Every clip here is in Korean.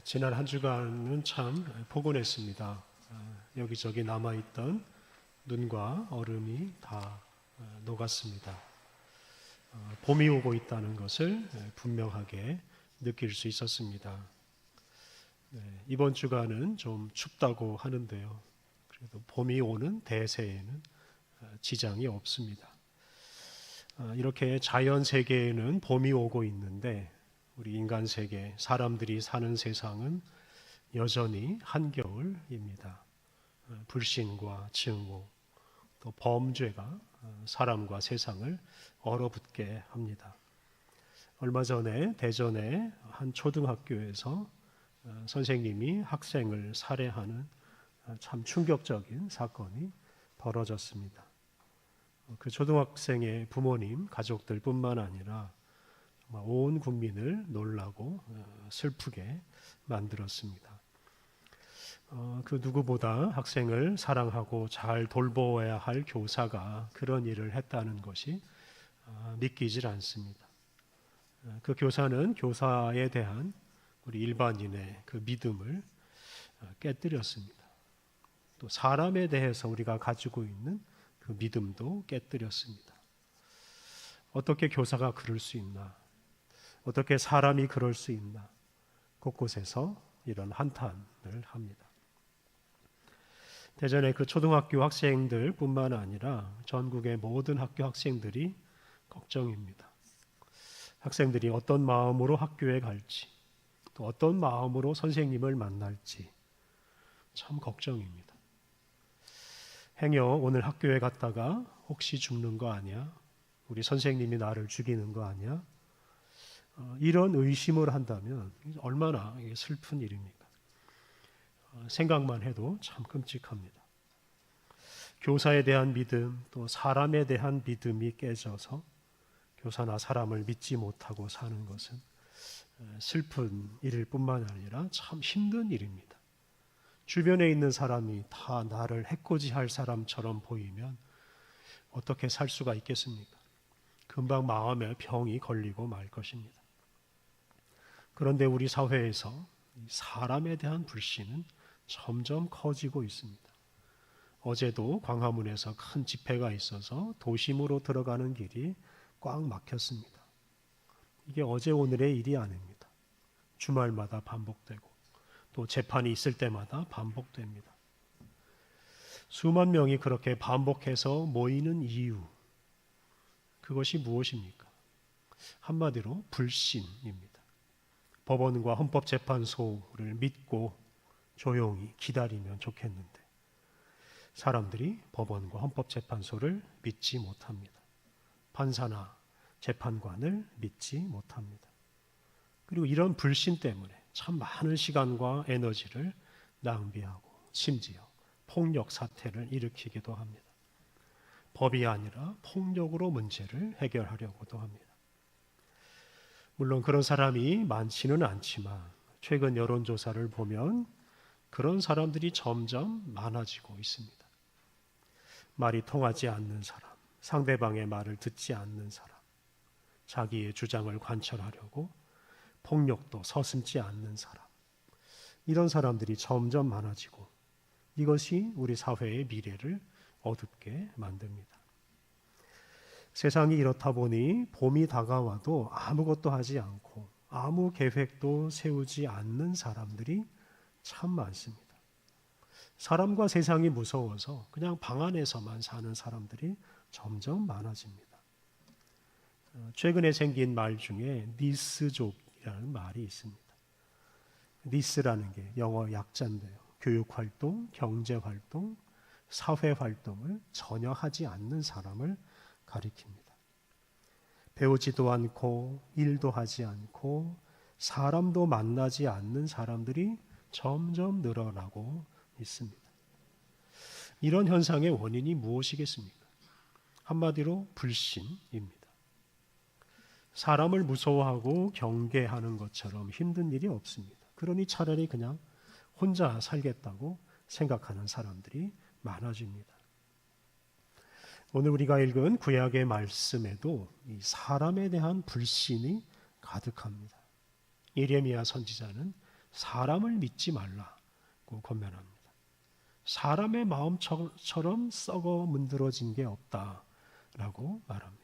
지난 한 주간은 참 포근했습니다. 여기저기 남아있던 눈과 얼음이 다 녹았습니다. 봄이 오고 있다는 것을 분명하게 느낄 수 있었습니다. 이번 주간은 좀 춥다고 하는데요. 그래도 봄이 오는 대세에는 지장이 없습니다. 이렇게 자연 세계에는 봄이 오고 있는데 우리 인간 세계, 사람들이 사는 세상은 여전히 한겨울입니다. 불신과 증오, 또 범죄가 사람과 세상을 얼어붙게 합니다. 얼마 전에 대전의 한 초등학교에서 선생님이 학생을 살해하는 참 충격적인 사건이 벌어졌습니다. 그 초등학생의 부모님, 가족들뿐만 아니라 온 국민을 놀라고 슬프게 만들었습니다. 그 누구보다 학생을 사랑하고 잘 돌보아야 할 교사가 그런 일을 했다는 것이 믿기질 않습니다. 그 교사는 교사에 대한 우리 일반인의 그 믿음을 깨뜨렸습니다. 또 사람에 대해서 우리가 가지고 있는 그 믿음도 깨뜨렸습니다. 어떻게 교사가 그럴 수 있나? 어떻게 사람이 그럴 수 있나? 곳곳에서 이런 한탄을 합니다. 대전의 그 초등학교 학생들 뿐만 아니라 전국의 모든 학교 학생들이 걱정입니다. 학생들이 어떤 마음으로 학교에 갈지, 또 어떤 마음으로 선생님을 만날지 참 걱정입니다. 행여 오늘 학교에 갔다가 혹시 죽는 거 아니야? 우리 선생님이 나를 죽이는 거 아니야? 이런 의심을 한다면 얼마나 슬픈 일입니까? 생각만 해도 참 끔찍합니다. 교사에 대한 믿음, 또 사람에 대한 믿음이 깨져서 교사나 사람을 믿지 못하고 사는 것은 슬픈 일일 뿐만 아니라 참 힘든 일입니다. 주변에 있는 사람이 다 나를 해코지할 사람처럼 보이면 어떻게 살 수가 있겠습니까? 금방 마음에 병이 걸리고 말 것입니다. 그런데 우리 사회에서 사람에 대한 불신은 점점 커지고 있습니다. 어제도 광화문에서 큰 집회가 있어서 도심으로 들어가는 길이 꽉 막혔습니다. 이게 어제 오늘의 일이 아닙니다. 주말마다 반복되고 또 재판이 있을 때마다 반복됩니다. 수만 명이 그렇게 반복해서 모이는 이유, 그것이 무엇입니까? 한마디로 불신입니다. 법원과 헌법재판소를 믿고 조용히 기다리면 좋겠는데 사람들이 법원과 헌법재판소를 믿지 못합니다. 판사나 재판관을 믿지 못합니다. 그리고 이런 불신 때문에 참 많은 시간과 에너지를 낭비하고 심지어 폭력 사태를 일으키기도 합니다. 법이 아니라 폭력으로 문제를 해결하려고도 합니다. 물론 그런 사람이 많지는 않지만 최근 여론조사를 보면 그런 사람들이 점점 많아지고 있습니다. 말이 통하지 않는 사람, 상대방의 말을 듣지 않는 사람, 자기의 주장을 관철하려고 폭력도 서슴지 않는 사람, 이런 사람들이 점점 많아지고 이것이 우리 사회의 미래를 어둡게 만듭니다. 세상이 이렇다 보니 봄이 다가와도 아무것도 하지 않고 아무 계획도 세우지 않는 사람들이 참 많습니다. 사람과 세상이 무서워서 그냥 방 안에서만 사는 사람들이 점점 많아집니다. 최근에 생긴 말 중에 니스족이라는 말이 있습니다. 니스라는 게 영어 약자인데요. 교육활동, 경제활동, 사회활동을 전혀 하지 않는 사람을 가리킵니다. 배우지도 않고 일도 하지 않고 사람도 만나지 않는 사람들이 점점 늘어나고 있습니다. 이런 현상의 원인이 무엇이겠습니까? 한마디로 불신입니다. 사람을 무서워하고 경계하는 것처럼 힘든 일이 없습니다. 그러니 차라리 그냥 혼자 살겠다고 생각하는 사람들이 많아집니다. 오늘 우리가 읽은 구약의 말씀에도 이 사람에 대한 불신이 가득합니다. 예레미야 선지자는 사람을 믿지 말라고 권면합니다. 사람의 마음처럼 썩어 문드러진 게 없다라고 말합니다.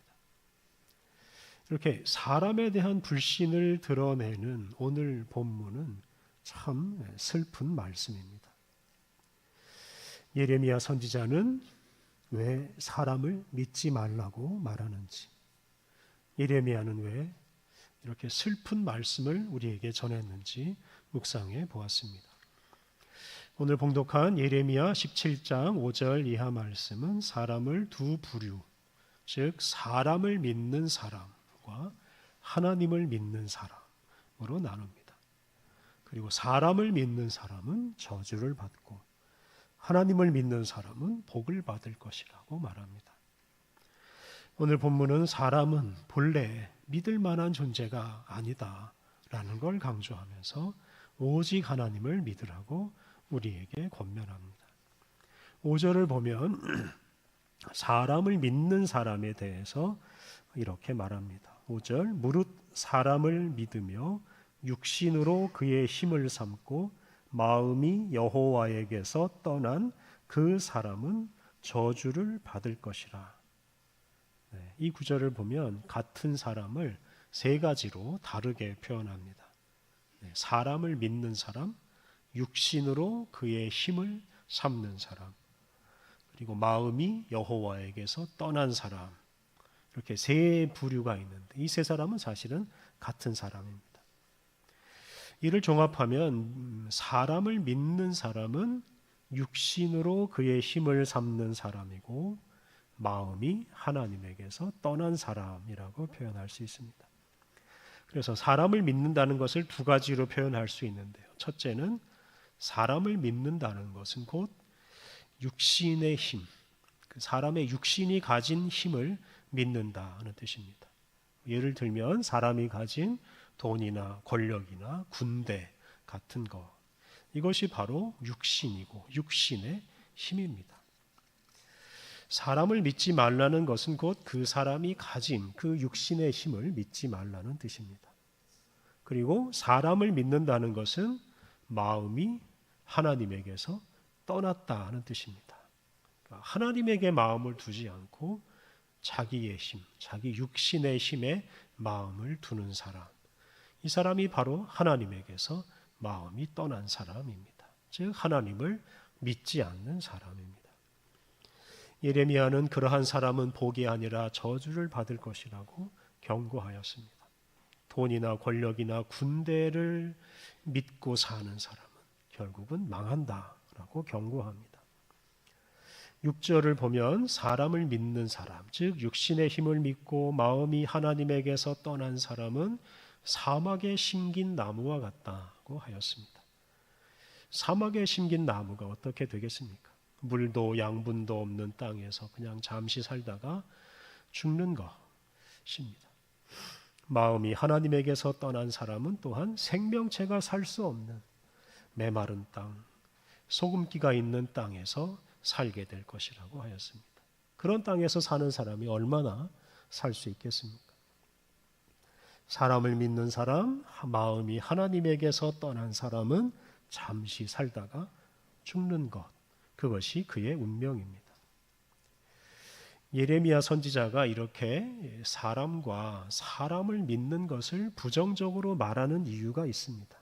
이렇게 사람에 대한 불신을 드러내는 오늘 본문은 참 슬픈 말씀입니다. 예레미야 선지자는 왜 사람을 믿지 말라고 말하는지, 예레미야는 왜 이렇게 슬픈 말씀을 우리에게 전했는지 묵상해 보았습니다. 오늘 봉독한 예레미야 17장 5절 이하 말씀은 사람을 두 부류, 즉 사람을 믿는 사람과 하나님을 믿는 사람으로 나눕니다. 그리고 사람을 믿는 사람은 저주를 받고 하나님을 믿는 사람은 복을 받을 것이라고 말합니다. 오늘 본문은 사람은 본래 믿을 만한 존재가 아니다라는 걸 강조하면서 오직 하나님을 믿으라고 우리에게 권면합니다. 5절을 보면 사람을 믿는 사람에 대해서 이렇게 말합니다. 5절 무릇 사람을 믿으며 육신으로 그의 힘을 삼고 마음이 여호와에게서 떠난 그 사람은 저주를 받을 것이라. 이 구절을 보면 같은 사람을 세 가지로 다르게 표현합니다. 사람을 믿는 사람, 육신으로 그의 힘을 삼는 사람, 그리고 마음이 여호와에게서 떠난 사람, 이렇게 세 부류가 있는데 이 세 사람은 사실은 같은 사람입니다. 이를 종합하면 사람을 믿는 사람은 육신으로 그의 힘을 삼는 사람이고 마음이 하나님에게서 떠난 사람이라고 표현할 수 있습니다. 그래서 사람을 믿는다는 것을 두 가지로 표현할 수 있는데요. 첫째는 사람을 믿는다는 것은 곧 육신의 힘, 사람의 육신이 가진 힘을 믿는다는 뜻입니다. 예를 들면 사람이 가진 돈이나 권력이나 군대 같은 것, 이것이 바로 육신이고 육신의 힘입니다. 사람을 믿지 말라는 것은 곧 그 사람이 가진 그 육신의 힘을 믿지 말라는 뜻입니다. 그리고 사람을 믿는다는 것은 마음이 하나님에게서 떠났다는 뜻입니다. 하나님에게 마음을 두지 않고 자기의 힘, 자기 육신의 힘에 마음을 두는 사람, 이 사람이 바로 하나님에게서 마음이 떠난 사람입니다. 즉 하나님을 믿지 않는 사람입니다. 예레미야는 그러한 사람은 복이 아니라 저주를 받을 것이라고 경고하였습니다. 돈이나 권력이나 군대를 믿고 사는 사람은 결국은 망한다라고 경고합니다. 6절을 보면 사람을 믿는 사람, 즉 육신의 힘을 믿고 마음이 하나님에게서 떠난 사람은 사막에 심긴 나무와 같다고 하였습니다. 사막에 심긴 나무가 어떻게 되겠습니까? 물도 양분도 없는 땅에서 그냥 잠시 살다가 죽는 것입니다. 마음이 하나님에게서 떠난 사람은 또한 생명체가 살 수 없는 메마른 땅, 소금기가 있는 땅에서 살게 될 것이라고 하였습니다. 그런 땅에서 사는 사람이 얼마나 살 수 있겠습니까? 사람을 믿는 사람, 마음이 하나님에게서 떠난 사람은 잠시 살다가 죽는 것, 그것이 그의 운명입니다. 예레미야 선지자가 이렇게 사람과 사람을 믿는 것을 부정적으로 말하는 이유가 있습니다.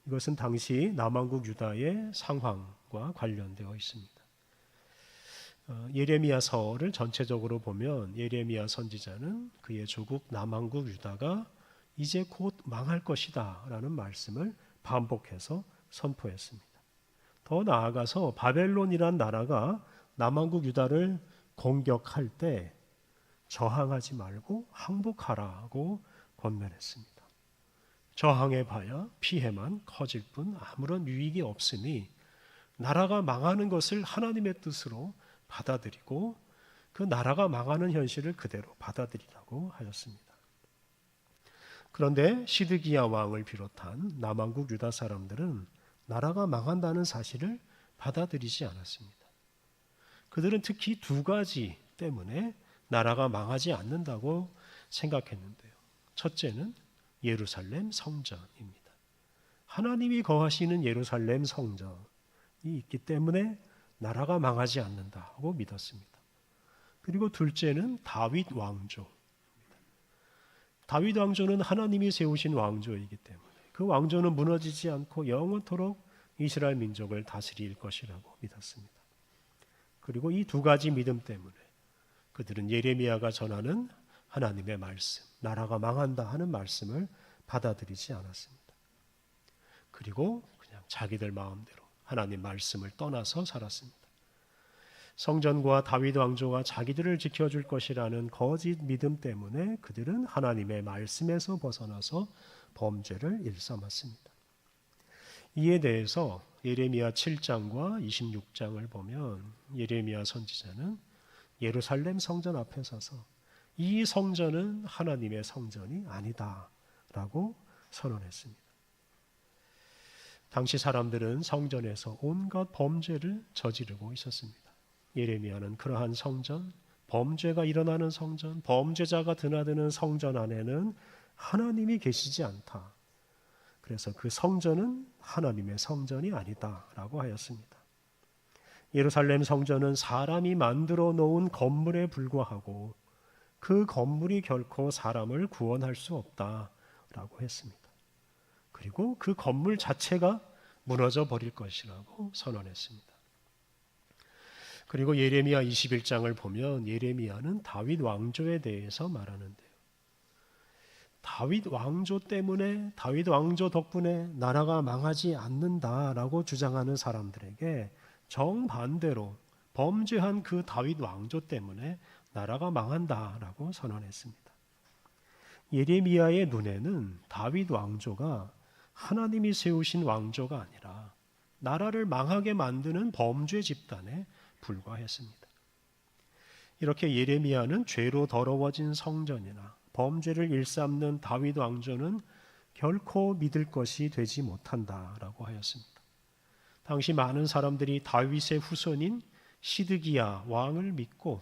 이것은 당시 남왕국 유다의 상황과 관련되어 있습니다. 예레미야서를 전체적으로 보면 예레미야 선지자는 그의 조국 남왕국 유다가 이제 곧 망할 것이다 라는 말씀을 반복해서 선포했습니다. 더 나아가서 바벨론이란 나라가 남왕국 유다를 공격할 때 저항하지 말고 항복하라고 권면했습니다. 저항해봐야 피해만 커질 뿐 아무런 유익이 없으니 나라가 망하는 것을 하나님의 뜻으로 받아들이고 그 나라가 망하는 현실을 그대로 받아들이라고 하였습니다. 그런데 시드기야 왕을 비롯한 남왕국 유다 사람들은 나라가 망한다는 사실을 받아들이지 않았습니다. 그들은 특히 두 가지 때문에 나라가 망하지 않는다고 생각했는데요. 첫째는 예루살렘 성전입니다. 하나님이 거하시는 예루살렘 성전이 있기 때문에 나라가 망하지 않는다고 믿었습니다. 그리고 둘째는 다윗 왕조. 다윗 왕조는 하나님이 세우신 왕조이기 때문에 그 왕조는 무너지지 않고 영원토록 이스라엘 민족을 다스릴 것이라고 믿었습니다. 그리고 이 두 가지 믿음 때문에 그들은 예레미야가 전하는 하나님의 말씀, 나라가 망한다 하는 말씀을 받아들이지 않았습니다. 그리고 그냥 자기들 마음대로 하나님 말씀을 떠나서 살았습니다. 성전과 다윗 왕조가 자기들을 지켜줄 것이라는 거짓 믿음 때문에 그들은 하나님의 말씀에서 벗어나서 범죄를 일삼았습니다. 이에 대해서 예레미야 7장과 26장을 보면 예레미야 선지자는 예루살렘 성전 앞에 서서 이 성전은 하나님의 성전이 아니다라고 선언했습니다. 당시 사람들은 성전에서 온갖 범죄를 저지르고 있었습니다. 예레미야는 그러한 성전, 범죄가 일어나는 성전, 범죄자가 드나드는 성전 안에는 하나님이 계시지 않다. 그래서 그 성전은 하나님의 성전이 아니다라고 하였습니다. 예루살렘 성전은 사람이 만들어 놓은 건물에 불과하고 그 건물이 결코 사람을 구원할 수 없다라고 했습니다. 그리고 그 건물 자체가 무너져 버릴 것이라고 선언했습니다. 그리고 예레미야 21장을 보면 예레미야는 다윗 왕조에 대해서 말하는데요. 다윗 왕조 때문에, 다윗 왕조 덕분에 나라가 망하지 않는다라고 주장하는 사람들에게 정반대로 범죄한 그 다윗 왕조 때문에 나라가 망한다라고 선언했습니다. 예레미야의 눈에는 다윗 왕조가 하나님이 세우신 왕조가 아니라 나라를 망하게 만드는 범죄 집단에 불과했습니다. 이렇게 예레미야는 죄로 더러워진 성전이나 범죄를 일삼는 다윗 왕조는 결코 믿을 것이 되지 못한다라고 하였습니다. 당시 많은 사람들이 다윗의 후손인 시드기야 왕을 믿고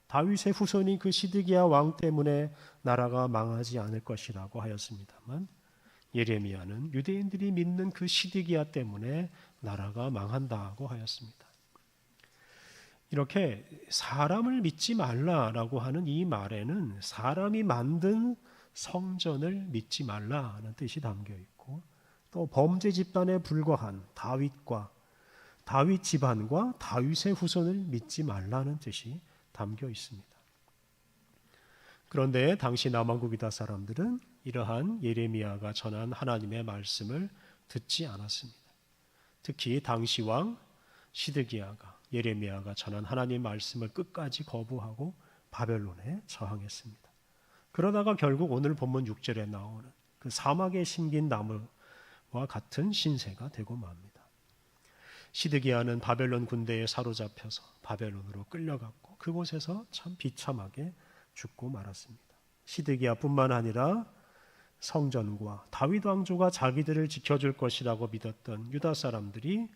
다윗의 후손인 그 시드기야 왕 때문에 나라가 망하지 않을 것이라고 하였습니다만 예레미야는 유대인들이 믿는 그 시드기야 때문에 나라가 망한다고 하였습니다. 이렇게 사람을 믿지 말라라고 하는 이 말에는 사람이 만든 성전을 믿지 말라는 뜻이 담겨 있고 또 범죄 집단에 불과한 다윗 집안과 다윗의 후손을 믿지 말라는 뜻이 담겨 있습니다. 그런데 당시 남왕국 유다 사람들은 이러한 예레미야가 전한 하나님의 말씀을 듣지 않았습니다. 특히 당시 왕 시드기야가 예레미야가 전한 하나님 말씀을 끝까지 거부하고 바벨론에 저항했습니다. 그러다가 결국 오늘 본문 6절에 나오는 그 사막에 심긴 나무와 같은 신세가 되고 맙니다. 시드기야는 바벨론 군대에 사로잡혀서 바벨론으로 끌려갔고 그곳에서 참 비참하게 죽고 말았습니다. 시드기야뿐만 아니라 성전과 다윗 왕조가 자기들을 지켜줄 것이라고 믿었던 유다 사람들이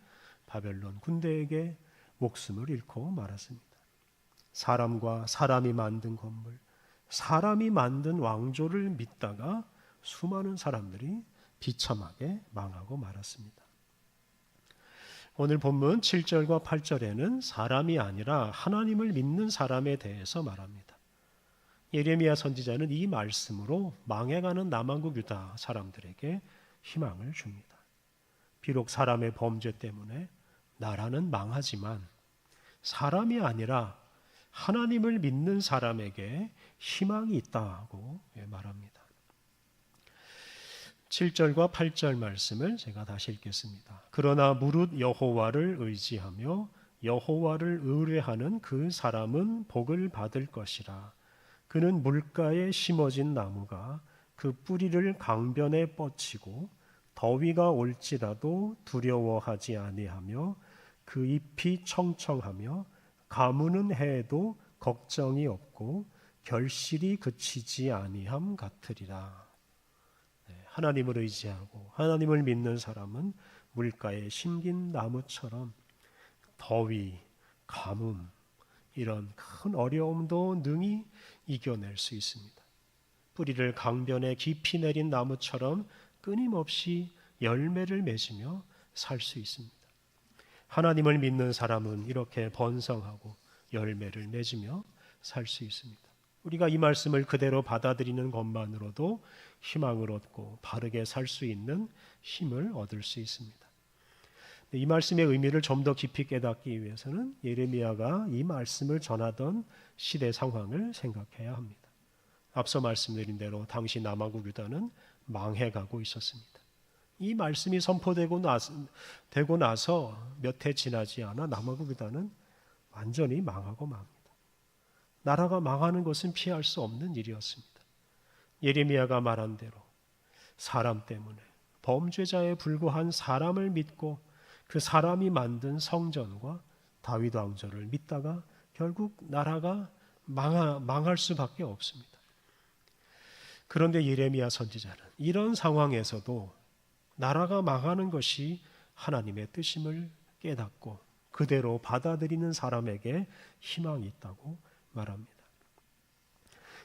바벨론 군대에게 목숨을 잃고 말았습니다. 사람과 사람이 만든 건물, 사람이 만든 왕조를 믿다가 수많은 사람들이 비참하게 망하고 말았습니다. 오늘 본문 7절과 8절에는 사람이 아니라 하나님을 믿는 사람에 대해서 말합니다. 예레미야 선지자는 이 말씀으로 망해가는 남왕국 유다 사람들에게 희망을 줍니다. 비록 사람의 범죄 때문에 나라는 망하지만 사람이 아니라 하나님을 믿는 사람에게 희망이 있다고 말합니다. 7절과 8절 말씀을 제가 다시 읽겠습니다. 그러나 무릇 여호와를 의지하며 여호와를 의뢰하는 그 사람은 복을 받을 것이라. 그는 물가에 심어진 나무가 그 뿌리를 강변에 뻗치고 더위가 올지라도 두려워하지 아니하며 그 잎이 청청하며 가무는 해에도 걱정이 없고 결실이 그치지 아니함 같으리라. 하나님을 의지하고 하나님을 믿는 사람은 물가에 심긴 나무처럼 더위, 가뭄 이런 큰 어려움도 능히 이겨낼 수 있습니다. 뿌리를 강변에 깊이 내린 나무처럼 끊임없이 열매를 맺으며 살 수 있습니다. 하나님을 믿는 사람은 이렇게 번성하고 열매를 맺으며 살 수 있습니다. 우리가 이 말씀을 그대로 받아들이는 것만으로도 희망을 얻고 바르게 살 수 있는 힘을 얻을 수 있습니다. 이 말씀의 의미를 좀 더 깊이 깨닫기 위해서는 예레미야가 이 말씀을 전하던 시대 상황을 생각해야 합니다. 앞서 말씀드린 대로 당시 남아국 유다는 망해가고 있었습니다. 이 말씀이 선포되고 나서 몇 해 지나지 않아 남아국 유다는 완전히 망하고 맙니다. 나라가 망하는 것은 피할 수 없는 일이었습니다. 예레미야가 말한 대로 사람 때문에, 범죄자에 불과한 사람을 믿고 그 사람이 만든 성전과 다윗 왕조를 믿다가 결국 나라가 망할 수밖에 없습니다. 그런데 예레미야 선지자는 이런 상황에서도 나라가 망하는 것이 하나님의 뜻임을 깨닫고 그대로 받아들이는 사람에게 희망이 있다고 말합니다.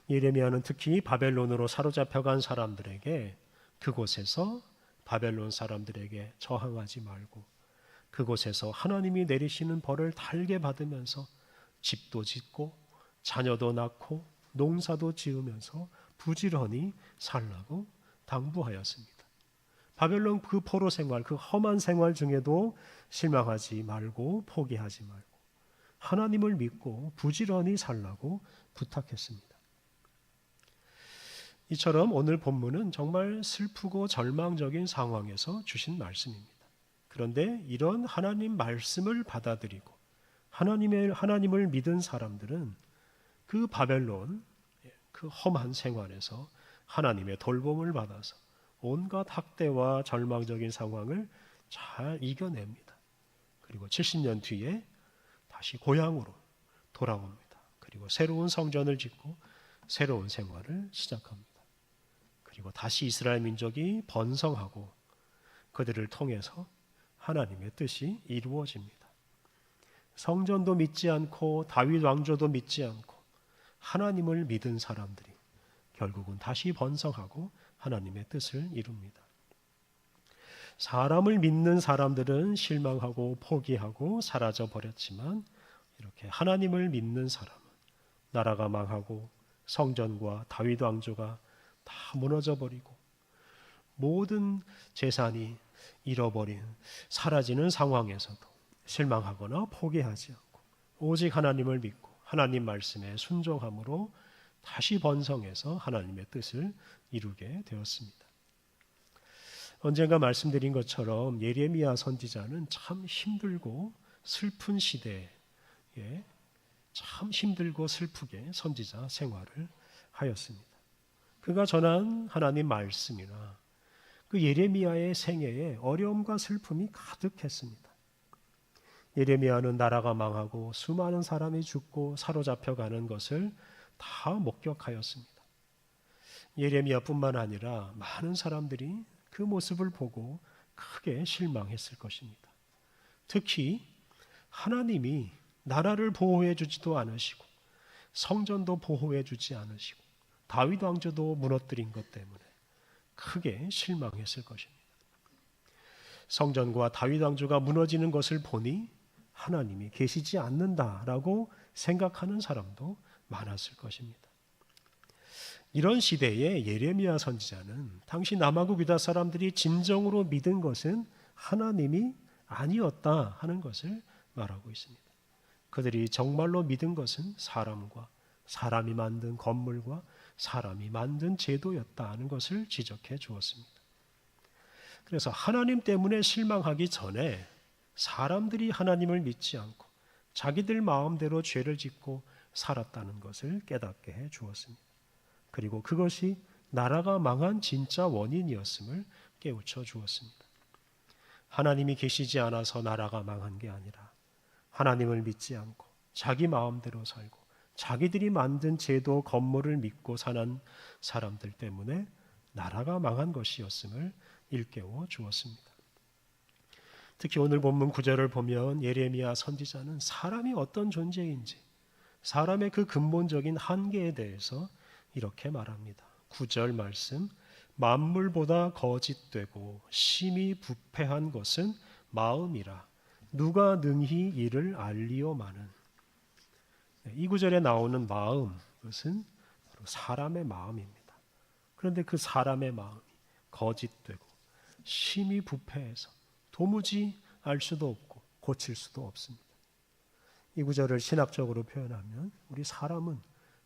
예레미야는 특히 바벨론으로 사로잡혀간 사람들에게 그곳에서 바벨론 사람들에게 저항하지 말고 그곳에서 하나님이 내리시는 벌을 달게 받으면서 집도 짓고 자녀도 낳고 농사도 지으면서 부지런히 살라고 당부하였습니다. 바벨론 그 포로 생활, 그 험한 생활 중에도 실망하지 말고 포기하지 말고 하나님을 믿고 부지런히 살라고 부탁했습니다. 이처럼 오늘 본문은 정말 슬프고 절망적인 상황에서 주신 말씀입니다. 그런데 이런 하나님 말씀을 받아들이고 하나님을 믿은 사람들은 그 바벨론, 그 험한 생활에서 하나님의 돌봄을 받아서 온갖 학대와 절망적인 상황을 잘 이겨냅니다. 그리고 70년 뒤에 다시 고향으로 돌아옵니다. 그리고 새로운 성전을 짓고 새로운 생활을 시작합니다. 그리고 다시 이스라엘 민족이 번성하고 그들을 통해서 하나님의 뜻이 이루어집니다. 성전도 믿지 않고 다윗 왕조도 믿지 않고 하나님을 믿은 사람들이 결국은 다시 번성하고 하나님의 뜻을 이룹니다. 사람을 믿는 사람들은 실망하고 포기하고 사라져 버렸지만 이렇게 하나님을 믿는 사람은 나라가 망하고 성전과 다윗 왕조가 다 무너져 버리고 모든 재산이 잃어버린 사라지는 상황에서도 실망하거나 포기하지 않고 오직 하나님을 믿고 하나님 말씀에 순종함으로 다시 번성해서 하나님의 뜻을 이루게 되었습니다. 언젠가 말씀드린 것처럼 예레미야 선지자는 참 힘들고 슬픈 시대에 참 힘들고 슬프게 선지자 생활을 하였습니다. 그가 전한 하나님 말씀이나 그 예레미야의 생애에 어려움과 슬픔이 가득했습니다. 예레미야는 나라가 망하고 수많은 사람이 죽고 사로잡혀가는 것을 다 목격하였습니다. 예레미야뿐만 아니라 많은 사람들이 그 모습을 보고 크게 실망했을 것입니다. 특히 하나님이 나라를 보호해 주지도 않으시고 성전도 보호해 주지 않으시고 다윗 왕조도 무너뜨린 것 때문에 크게 실망했을 것입니다. 성전과 다윗 왕조가 무너지는 것을 보니 하나님이 계시지 않는다라고 생각하는 사람도 많았을 것입니다. 이런 시대에 예레미야 선지자는 당시 남아국 유다 사람들이 진정으로 믿은 것은 하나님이 아니었다 하는 것을 말하고 있습니다. 그들이 정말로 믿은 것은 사람과 사람이 만든 건물과 사람이 만든 제도였다 하는 것을 지적해 주었습니다. 그래서 하나님 때문에 실망하기 전에 사람들이 하나님을 믿지 않고 자기들 마음대로 죄를 짓고 살았다는 것을 깨닫게 해 주었습니다. 그리고 그것이 나라가 망한 진짜 원인이었음을 깨우쳐 주었습니다. 하나님이 계시지 않아서 나라가 망한 게 아니라 하나님을 믿지 않고 자기 마음대로 살고 자기들이 만든 제도 건물을 믿고 사는 사람들 때문에 나라가 망한 것이었음을 일깨워 주었습니다. 특히 오늘 본문 9절을 보면 예레미야 선지자는 사람이 어떤 존재인지 사람의 그 근본적인 한계에 대해서 이렇게 말합니다. 9절 말씀 만물보다 거짓되고 심히 부패한 것은 마음이라 누가 능히 이를 알리오마는. 이 구절에 나오는 마음, 그것은 바로 사람의 마음입니다. 그런데 그 사람의 마음이 거짓되고 심히 부패해서 도무지 알 수도 없고 고칠 수도 없습니다. 이 구절을 신학적으로 표현하면 우리 사람은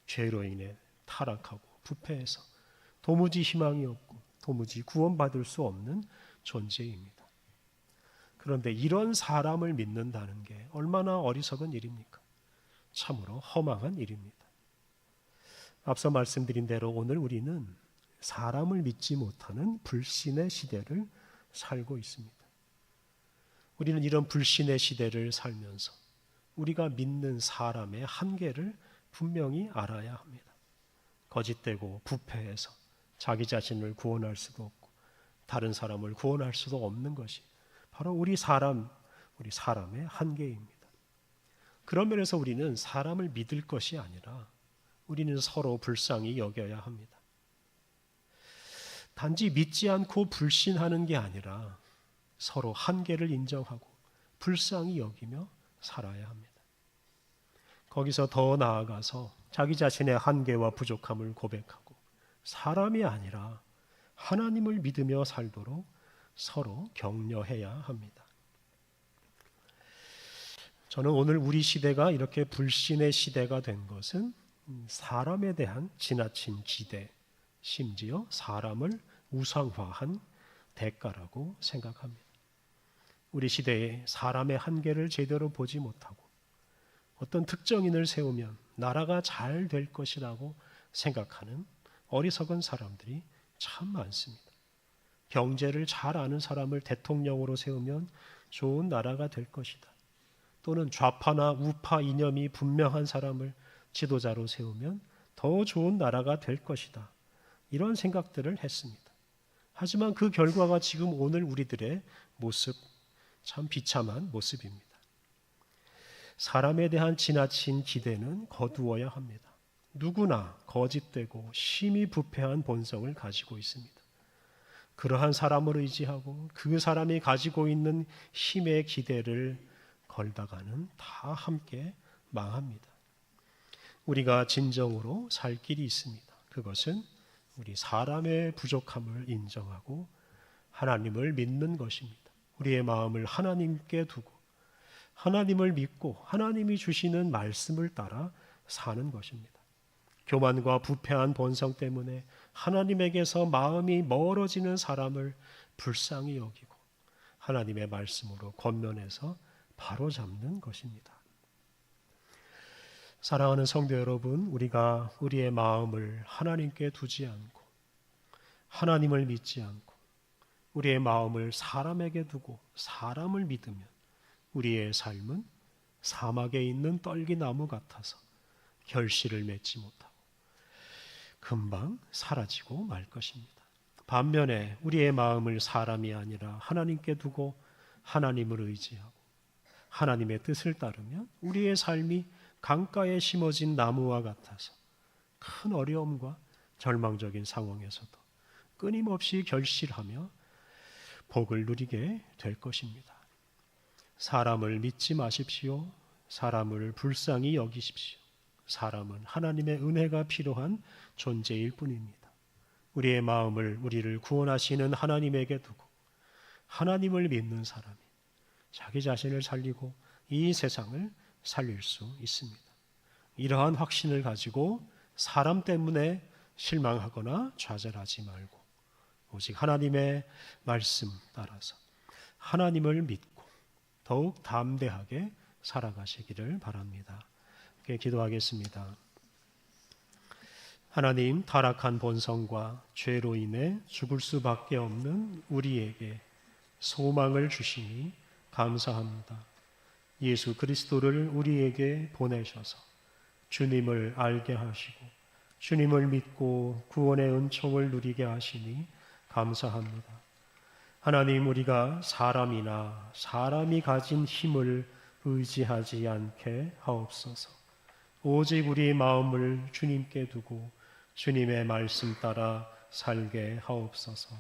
죄로 인해 타락하고 부패해서 도무지 희망이 없고 도무지 구원받을 수 없는 존재입니다. 그런데 이런 사람을 믿는다는 게 얼마나 어리석은 일입니까? 참으로 허망한 일입니다. 앞서 말씀드린 대로 오늘 우리는 사람을 믿지 못하는 불신의 시대를 살고 있습니다. 우리는 이런 불신의 시대를 살면서 우리가 믿는 사람의 한계를 분명히 알아야 합니다. 거짓되고 부패해서 자기 자신을 구원할 수도 없고 다른 사람을 구원할 수도 없는 것이 바로 우리 사람의 한계입니다. 그런 면에서 우리는 사람을 믿을 것이 아니라 우리는 서로 불쌍히 여겨야 합니다. 단지 믿지 않고 불신하는 게 아니라 서로 한계를 인정하고 불쌍히 여기며 살아야 합니다. 거기서 더 나아가서 자기 자신의 한계와 부족함을 고백하고 사람이 아니라 하나님을 믿으며 살도록 서로 격려해야 합니다. 저는 오늘 우리 시대가 이렇게 불신의 시대가 된 것은 사람에 대한 지나친 기대, 심지어 사람을 우상화한 대가라고 생각합니다. 우리 시대에 사람의 한계를 제대로 보지 못하고 어떤 특정인을 세우면 나라가 잘 될 것이라고 생각하는 어리석은 사람들이 참 많습니다. 경제를 잘 아는 사람을 대통령으로 세우면 좋은 나라가 될 것이다. 또는 좌파나 우파 이념이 분명한 사람을 지도자로 세우면 더 좋은 나라가 될 것이다. 이런 생각들을 했습니다. 하지만 그 결과가 지금 오늘 우리들의 모습, 참 비참한 모습입니다. 사람에 대한 지나친 기대는 거두어야 합니다. 누구나 거짓되고 심히 부패한 본성을 가지고 있습니다. 그러한 사람을 의지하고 그 사람이 가지고 있는 힘의 기대를 걸다가는 다 함께 망합니다. 우리가 진정으로 살 길이 있습니다. 그것은 우리 사람의 부족함을 인정하고 하나님을 믿는 것입니다. 우리의 마음을 하나님께 두고 하나님을 믿고 하나님이 주시는 말씀을 따라 사는 것입니다. 교만과 부패한 본성 때문에 하나님에게서 마음이 멀어지는 사람을 불쌍히 여기고 하나님의 말씀으로 권면해서 바로잡는 것입니다. 사랑하는 성도 여러분, 우리가 우리의 마음을 하나님께 두지 않고 하나님을 믿지 않고 우리의 마음을 사람에게 두고 사람을 믿으면 우리의 삶은 사막에 있는 떨기나무 같아서 결실을 맺지 못하고 금방 사라지고 말 것입니다. 반면에 우리의 마음을 사람이 아니라 하나님께 두고 하나님을 의지하고 하나님의 뜻을 따르면 우리의 삶이 강가에 심어진 나무와 같아서 큰 어려움과 절망적인 상황에서도 끊임없이 결실하며 복을 누리게 될 것입니다. 사람을 믿지 마십시오. 사람을 불쌍히 여기십시오. 사람은 하나님의 은혜가 필요한 존재일 뿐입니다. 우리의 마음을 우리를 구원하시는 하나님에게 두고 하나님을 믿는 사람이 자기 자신을 살리고 이 세상을 살릴 수 있습니다. 이러한 확신을 가지고 사람 때문에 실망하거나 좌절하지 말고 오직 하나님의 말씀 따라서 하나님을 믿고 더욱 담대하게 살아가시기를 바랍니다. 기도하겠습니다. 하나님, 타락한 본성과 죄로 인해 죽을 수밖에 없는 우리에게 소망을 주시니 감사합니다. 예수 그리스도를 우리에게 보내셔서 주님을 알게 하시고 주님을 믿고 구원의 은총을 누리게 하시니 감사합니다. 하나님, 우리가 사람이나 사람이 가진 힘을 의지하지 않게 하옵소서. 오직 우리의 마음을 주님께 두고 주님의 말씀 따라 살게 하옵소서.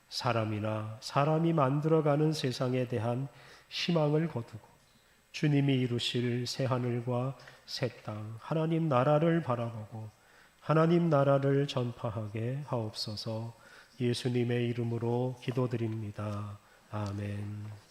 사람이나 사람이 만들어가는 세상에 대한 희망을 거두고 주님이 이루실 새하늘과 새 땅 하나님 나라를 바라보고 하나님 나라를 전파하게 하옵소서. 예수님의 이름으로 기도드립니다. 아멘.